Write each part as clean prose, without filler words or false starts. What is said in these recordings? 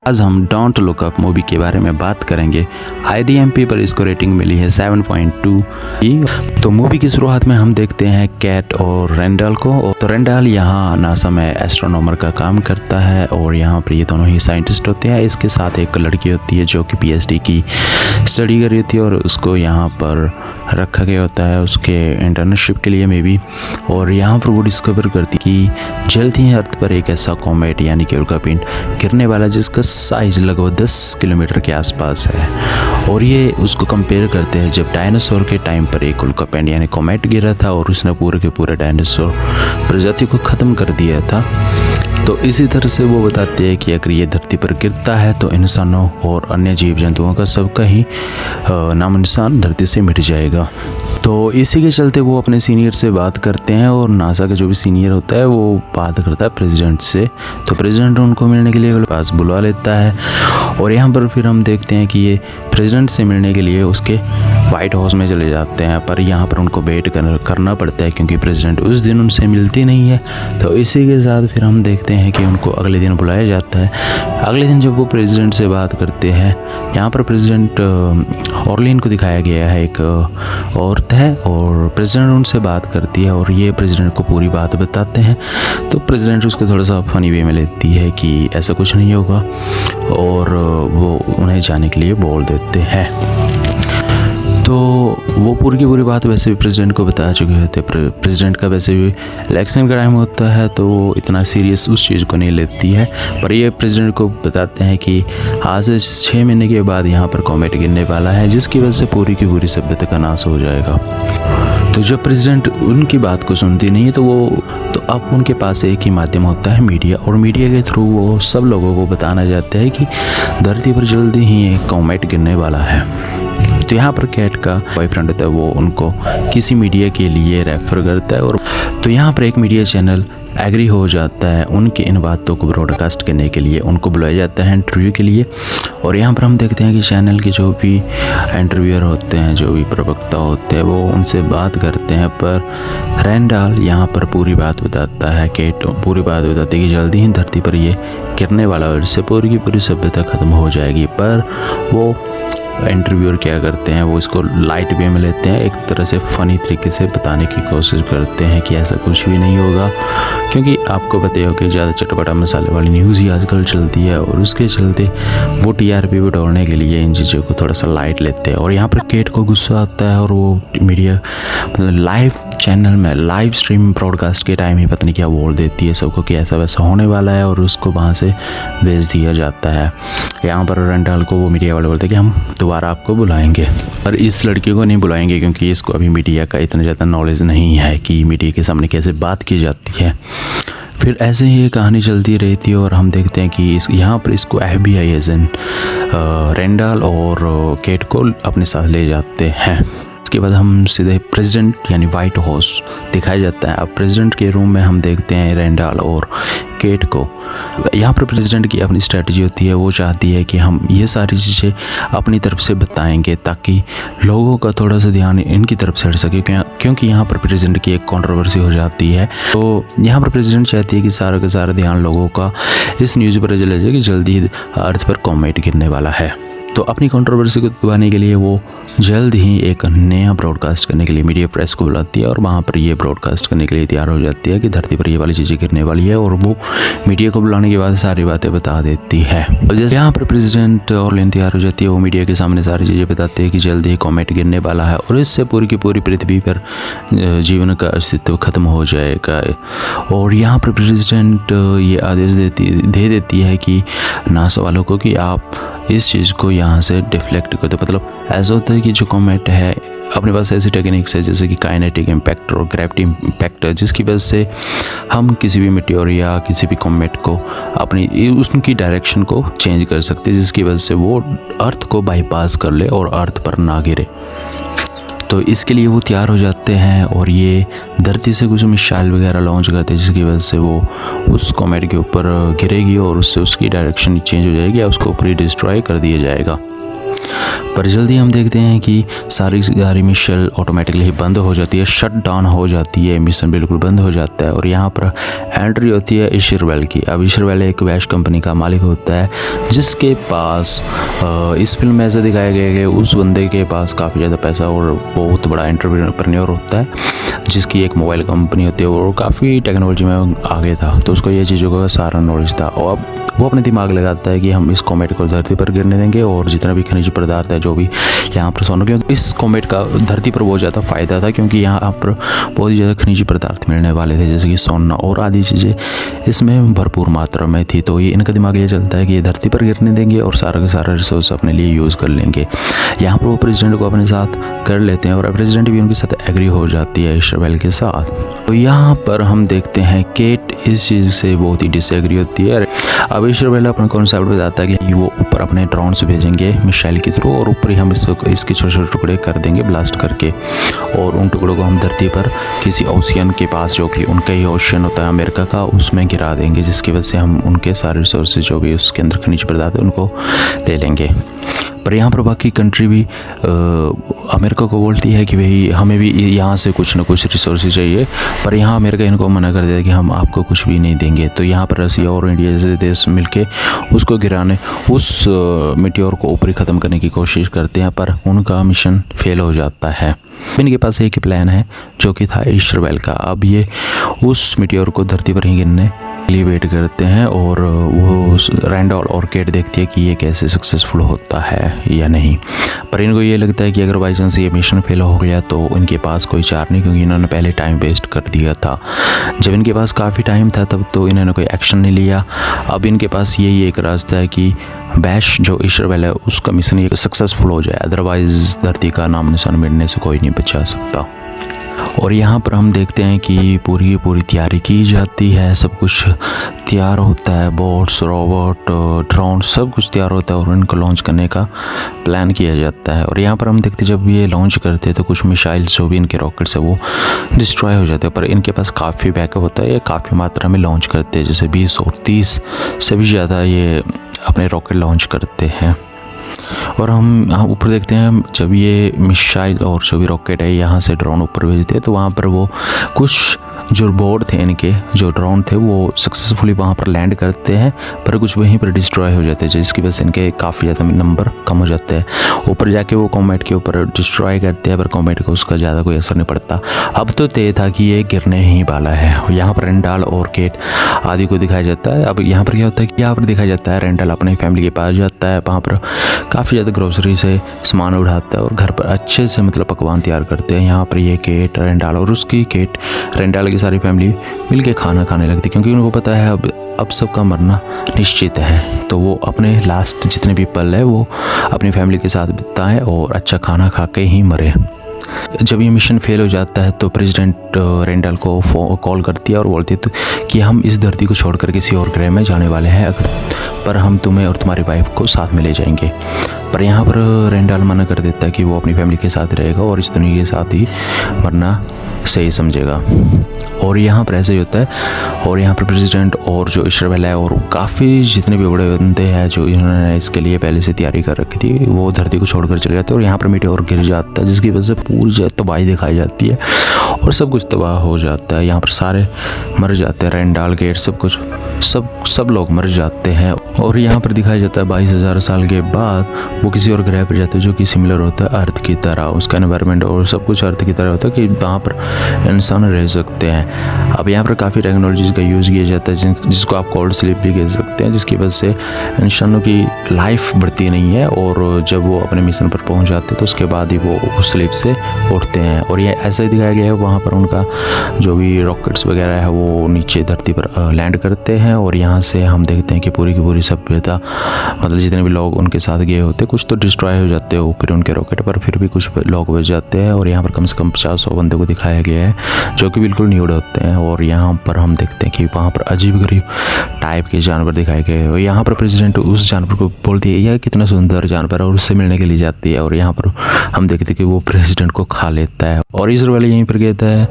आज हम don't look up movie के बारे में बात करेंगे। IMDb पर इसको रेटिंग मिली है 7.2 की। तो मूवी की शुरुआत में हम देखते हैं कैट और रेंडल को। तो रेंडल यहाँ नासा में एस्ट्रोनॉमर का काम करता है और यहाँ पर ये दोनों ही साइंटिस्ट होते हैं। इसके साथ एक लड़की होती है जो कि PhD की स्टडी कर रही होती है और उसको यहाँ पर रखा गया होता है उसके इंटर्नशिप के लिए मे बी। और यहाँ पर वो डिस्कवर करती कि जल्द ही अर्थ पर एक ऐसा कॉमेट यानी कि उल्कापिंड गिरने वाला जिसका साइज लगभग 10 किलोमीटर के आसपास है। और ये उसको कंपेयर करते हैं जब डायनासोर के टाइम पर एक उल्कापिंड यानी कॉमेट गिरा था और उसने पूरे के पूरे डायनासोर प्रजाति को ख़त्म कर दिया था। तो इसी तरह से वो बताते हैं कि अगर ये धरती पर गिरता है तो इंसानों और अन्य जीव जंतुओं का सबका ही नामो निशान धरती से मिट जाएगा। तो इसी के चलते वो अपने सीनियर से बात करते हैं और नासा का जो भी सीनियर होता है वो बात करता है प्रेसिडेंट से। तो प्रेसिडेंट उनको मिलने के लिए पास बुला लेता है और यहाँ पर फिर हम देखते हैं कि ये प्रेसिडेंट से मिलने के लिए उसके वाइट हाउस में चले जाते हैं। पर यहाँ पर उनको वेट करना पड़ता है क्योंकि प्रेसिडेंट उस दिन उनसे मिलती नहीं है। तो इसी के साथ फिर हम देखते हैं कि उनको अगले दिन बुलाया जाता है। अगले दिन जब वो प्रेसिडेंट से बात करते हैं, यहाँ पर प्रेसिडेंट ऑर्लिन को दिखाया गया है, एक औरत है और प्रेसिडेंट उनसे बात करती है और ये प्रेसिडेंट को पूरी बात बताते हैं। तो प्रेसिडेंट उसको थोड़ा सा फनी वे में लेती है कि ऐसा कुछ नहीं होगा और वो उन्हें जाने के लिए बोल देते हैं। तो वो पूरी की पूरी बात वैसे भी प्रेसिडेंट को बता चुके होते। प्रेसिडेंट का वैसे भी इलेक्शन का टाइम होता है तो वो इतना सीरियस उस चीज़ को नहीं लेती है। पर ये प्रेसिडेंट को बताते हैं कि आज से 6 महीने के बाद यहाँ पर कॉमेट गिरने वाला है जिसकी वजह से पूरी की पूरी सभ्यता का नाश हो जाएगा। तो जब प्रेसिडेंट उनकी बात को सुनती नहीं है तो अब उनके पास एक ही माध्यम होता है, मीडिया। और मीडिया के थ्रू वो सब लोगों को बताना चाहते हैं कि धरती पर जल्दी ही एक कॉमेट गिरने वाला है। तो यहाँ पर कैट का बॉयफ्रेंड होता है, वो उनको किसी मीडिया के लिए रेफर करता है और तो यहाँ पर एक मीडिया चैनल एग्री हो जाता है उनके इन बातों को ब्रॉडकास्ट करने के लिए। उनको बुलाया जाता है इंटरव्यू के लिए और यहाँ पर हम देखते हैं कि चैनल के जो भी इंटरव्यूअर होते हैं, जो भी प्रवक्ता होते हैं, वो उनसे बात करते हैं। पर रेंडल यहाँ पर पूरी बात बताता है, केट पूरी बात बताती है कि जल्दी ही धरती पर ये गिरने वाला है, इससे पूरी की पूरी सभ्यता ख़त्म हो जाएगी। पर वो इंटरव्यूअर क्या करते हैं, वो इसको लाइट वे में लेते हैं, एक तरह से फ़नी तरीके से बताने की कोशिश करते हैं कि ऐसा कुछ भी नहीं होगा। क्योंकि आपको पता ही हो कि ज़्यादा चटपटा मसाले वाली न्यूज़ ही आजकल चलती है और उसके चलते वो TRP बढ़ाने के लिए इन चीज़ों को थोड़ा सा लाइट लेते हैं। और यहाँ पर केट को गुस्सा आता है और वो मीडिया मतलब लाइव चैनल में लाइव स्ट्रीम ब्रॉडकास्ट के टाइम ही पता नहीं क्या बोल देती है सबको कि ऐसा वैसा होने वाला है और उसको वहाँ से भेज दिया जाता है। यहाँ पर रेंडल को वो मीडिया वाले बोलते हैं कि हम दोबारा आपको बुलाएंगे, पर इस लड़की को नहीं बुलाएंगे क्योंकि इसको अभी मीडिया का इतना ज़्यादा नॉलेज नहीं है कि मीडिया के सामने कैसे बात की जाती है। फिर ऐसे ही ये कहानी चलती रहती है और हम देखते हैं कि यहाँ पर इसको FBI एजेंट रेंडल और केट को अपने साथ ले जाते हैं। उसके बाद हम सीधे प्रेसिडेंट यानी वाइट हाउस दिखाया जाता है। अब प्रेसिडेंट के रूम में हम देखते हैं रेंडल और केट को। यहाँ पर प्रेसिडेंट की अपनी स्ट्रेटजी होती है, वो चाहती है कि हम ये सारी चीज़ें अपनी तरफ से बताएंगे ताकि लोगों का थोड़ा सा ध्यान इनकी तरफ से हट सके, क्योंकि यहाँ पर प्रेसिडेंट की एक कंट्रोवर्सी हो जाती है। तो यहाँ पर प्रेसिडेंट चाहती है कि सारा का सारा ध्यान लोगों का इस न्यूज़ पर चला जाए कि जल्दी ही अर्थ पर कॉमेट गिरने वाला है। तो अपनी कंट्रोवर्सी को दबाने के लिए वो जल्द ही एक नया ब्रॉडकास्ट करने के लिए मीडिया प्रेस को बुलाती है और वहाँ पर ये ब्रॉडकास्ट करने के लिए तैयार हो जाती है कि धरती पर ये वाली चीज़ें गिरने वाली है। और वो मीडिया को बुलाने के बाद सारी बातें बता देती है। और जैसे यहाँ पर प्रेसिडेंट ऑर्लिन तैयार हो जाती है, वो मीडिया के सामने सारी चीज़ें बताते हैं कि जल्द ही कॉमेट गिरने वाला है और इससे पूरी की पूरी पृथ्वी पर जीवन का अस्तित्व खत्म हो जाएगा। और यहाँ पर प्रेसिडेंट ये आदेश दे देती है कि नासा वालों को कि आप इस चीज़ को यहाँ से डिफ्लेक्ट कर दो। मतलब ऐसा होता है कि जो कॉमेट है अपने पास ऐसी टेक्निक्स है जैसे कि काइनेटिक इम्पैक्ट और ग्रेविटी इम्पैक्ट, जिसकी वजह से हम किसी भी मेटेरियल या किसी भी कॉमेट को अपनी उसकी डायरेक्शन को चेंज कर सकते हैं, जिसकी वजह से वो अर्थ को बाईपास कर ले और अर्थ पर ना गिरे। तो इसके लिए वो तैयार हो जाते हैं और ये धरती से कुछ मिसाइल वगैरह लॉन्च करते हैं जिसकी वजह से वो उस कॉमेट के ऊपर गिरेगी और उससे उसकी डायरेक्शन चेंज हो जाएगी या उसको ऊपर ही डिस्ट्रॉय कर दिया जाएगा। पर जल्दी हम देखते हैं कि सारी मिशन ऑटोमेटिकली बंद हो जाती है, शट डाउन हो जाती है, मिशन बिल्कुल बंद हो जाता है। और यहाँ पर एंट्री होती है ईशरवेल की। अब ईशरवेल एक वैश कंपनी का मालिक होता है, जिसके पास इस फिल्म में ऐसा दिखाया गया है कि उस बंदे के पास काफ़ी ज़्यादा पैसा और बहुत बड़ा एंटरप्रेन्योर होता है, जिसकी एक मोबाइल कंपनी होती है और काफ़ी टेक्नोलॉजी में आगे था। तो उसको ये चीज़ों का सारा नॉलेज था और अब वो अपने दिमाग लगाता है कि हम इस कॉमेट को धरती पर गिरने देंगे और जितना भी खनिज पदार्थ है जो भी यहाँ पर सोना, क्योंकि इस कॉमेट का धरती पर बहुत ज़्यादा फ़ायदा था, क्योंकि यहाँ पर बहुत ही ज़्यादा खनिज पदार्थ मिलने वाले थे, जैसे कि सोना और आदि चीज़ें इसमें भरपूर मात्रा में थी। तो ये इनका दिमाग ये चलता है कि ये धरती पर गिरने देंगे और सारा का सारा रिसोर्स अपने लिए यूज़ कर लेंगे। यहाँ पर वो प्रेसिडेंट को अपने साथ कर लेते हैं और प्रेसिडेंट भी उनके साथ एग्री हो जाती है ईशरवेल के साथ। तो यहाँ पर हम देखते हैं केट इस चीज़ से बहुत ही डिसएग्री होती है। अब ईशरवेल अपना कॉन्सेप्ट बताता है कि वो ऊपर अपने ड्रोन से भेजेंगे मिसाइल के थ्रू और ऊपर ही हम इसके छोटे छोटे टुकड़े कर देंगे ब्लास्ट करके, और उन टुकड़ों को हम धरती पर किसी ओशियन के पास, जो कि उनका ही ओशियन होता है अमेरिका का, उसमें गिरा देंगे, जिसकी वजह से हम उनके सारे रिसोर्सेज जो भी उसके अंदर खनिज पदार्थ है उनको ले लेंगे। पर यहाँ पर बाकी कंट्री भी अमेरिका को बोलती है कि भाई हमें भी यहाँ से कुछ ना कुछ रिसोर्सेज चाहिए, पर यहाँ अमेरिका इनको मना कर देता है कि हम आपको कुछ भी नहीं देंगे। तो यहाँ पर रसिया और इंडिया जैसे देश मिलके उसको गिराने, उस मीटियोर को ऊपरी ख़त्म करने की कोशिश करते हैं, पर उनका मिशन फेल हो जाता है। इनके पास एक ही प्लान है जो कि था ईशरवेल का। अब ये उस मीटियोर को धरती पर ही गिरने के लिए वेट करते हैं और वो रैंडॉल और केट देखती है कि ये कैसे सक्सेसफुल होता है या नहीं। पर इनको ये लगता है कि अगर बाई चांस ये मिशन फेल हो गया तो इनके पास कोई चार नहीं, क्योंकि इन्होंने पहले टाइम वेस्ट कर दिया था। जब इनके पास काफ़ी टाइम था तब तो इन्होंने कोई एक्शन नहीं लिया। अब इनके पास यही एक रास्ता है कि बैश जो ईशरवेल है उसका मिशन ये सक्सेसफुल हो जाए, अदरवाइज़ धरती का नाम निशान मिटने से कोई नहीं बचा सकता। और यहाँ पर हम देखते हैं कि पूरी तैयारी की जाती है, सब कुछ तैयार होता है, बोट्स, रोबोट, ड्रोन सब कुछ तैयार होता है और इनको लॉन्च करने का प्लान किया जाता है। और यहाँ पर हम देखते हैं जब ये लॉन्च करते हैं तो कुछ मिसाइल्स जो भी इनके रॉकेट्स है वो डिस्ट्रॉय हो जाते हैं, पर इनके पास काफ़ी बैकअप होता है, ये काफ़ी मात्रा में लॉन्च करते हैं, जैसे 20 और 30 से भी ज़्यादा ये अपने रॉकेट लॉन्च करते हैं। और हम यहाँ ऊपर देखते हैं जब ये मिसाइल और जो भी रॉकेट है यहाँ से ड्रोन ऊपर भेजते हैं तो वहाँ पर वो कुछ जो बोर्ड थे इनके, जो ड्रोन थे वो सक्सेसफुली वहाँ पर लैंड करते हैं, पर कुछ वहीं पर डिस्ट्रॉय हो जाते हैं, जिसकी वजह से इनके काफ़ी ज़्यादा नंबर कम हो जाते हैं। ऊपर जाके वो कॉमेट के ऊपर डिस्ट्रॉय करते हैं, पर कॉमेट को उसका ज़्यादा कोई असर नहीं पड़ता। अब तो तय था कि ये गिरने ही वाला है। यहाँ पर रेंडाल और केट आदि को दिखाया जाता है। अब यहाँ पर क्या होता है कि यहाँ पर दिखाया जाता है रेंडाल अपनी फैमिली के पास जाता है, वहाँ पर काफ़ी ज़्यादा ग्रोसरी से सामान उठाता है और घर पर अच्छे से मतलब पकवान तैयार करते हैं। यहाँ पर ये केट, रेंडाल और उसकी केट, रेंडाल की सारी फैमिली मिलके खाना खाने लगती है, क्योंकि उनको पता है अब सबका मरना निश्चित है। तो वो अपने लास्ट जितने भी पल है वो अपनी फैमिली के साथ बिताएं और अच्छा खाना खा के ही मरे। जब ये मिशन फेल हो जाता है तो प्रेसिडेंट रेंडल को कॉल करती है और बोलती है कि हम इस धरती को छोड़कर किसी और ग्रह में जाने वाले हैं, पर हम तुम्हें और तुम्हारी वाइफ को साथ में ले जाएंगे। पर यहाँ पर रेंडल मना कर देता है कि वो अपनी फैमिली के साथ रहेगा और इस दुनिया के साथ ही मरना सही समझेगा। और यहाँ पर ऐसे ही होता है। और यहाँ पर प्रेसिडेंट और जो ईशरवेल है और काफ़ी जितने भी बड़े बंदे हैं जो इन्होंने इसके लिए पहले से तैयारी कर रखी थी वो धरती को छोड़कर चले जाते हैं और यहाँ पर मीटियोर गिर जाता है, जिसकी वजह से पूरी तबाही दिखाई जाती है और सब कुछ तबाह हो जाता है। यहाँ पर सारे मर जाते हैं, रेंडाल, गेट, सब कुछ सब लोग मर जाते हैं। और यहाँ पर दिखाया जाता है 22,000 साल के बाद वो किसी और ग्रह पर जाते हैं जो कि सिमिलर होता है अर्थ की तरह, उसका एनवायरनमेंट और सब कुछ अर्थ की तरह होता है कि वहाँ पर इंसान रह सकते हैं। अब यहाँ पर काफ़ी टेक्नोलॉजीज़ का यूज़ किया जाता है जिसको आप कोल्ड स्लीप भी कह सकते हैं, जिसकी वजह से इंसानों की लाइफ बढ़ती नहीं है और जब वो अपने मिशन पर पहुँच जाते हैं तो उसके बाद ही वो उस स्लीप से उठते हैं। और ये ऐसा ही दिखाया गया है, वहाँ पर उनका जो भी रॉकेट्स वगैरह है वो नीचे धरती पर लैंड करते हैं और यहाँ से हम देखते हैं कि पूरी की पूरी सभ्यता, मतलब जितने भी लोग उनके साथ गए होते कुछ तो डिस्ट्रॉय हो जाते हैं ऊपर उनके रॉकेट पर, फिर भी कुछ लोग बच जाते हैं। और यहाँ पर कम से कम 50-100 बंदे को दिखाया गया है जो कि बिल्कुल न्यूड होते हैं। और यहाँ पर हम देखते हैं कि वहाँ पर अजीब गरीब टाइप के जानवर दिखाए गए हैं। और यहाँ पर प्रेसिडेंट उस जानवर को बोलती है यह कितना सुंदर जानवर है और उससे मिलने के लिए जाती है। और यहाँ पर हम देखते हैं कि वो प्रेसिडेंट को खा लेता है। और ईशरवेल यहीं पर कहता है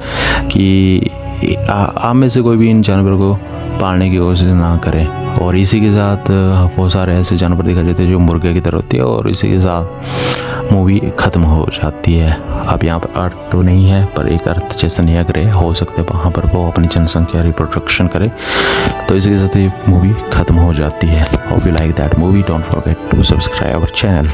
कि आप में से कोई भी इन जानवरों को पालने की कोशिश ना करें। और इसी के साथ बहुत सारे ऐसे जानवर दिखाई देते हैं जो मुर्गे की तरह होती है, और इसी के साथ मूवी ख़त्म हो जाती है। अब यहाँ पर अर्थ तो नहीं है, पर एक अर्थ जैसा नहीं ग्रह हो सकते वहाँ पर वो अपनी जनसंख्या रिप्रोडक्शन करे। तो इसी के साथ ये मूवी ख़त्म हो जाती है। Hope you like that movie, don't forget to subscribe our channel.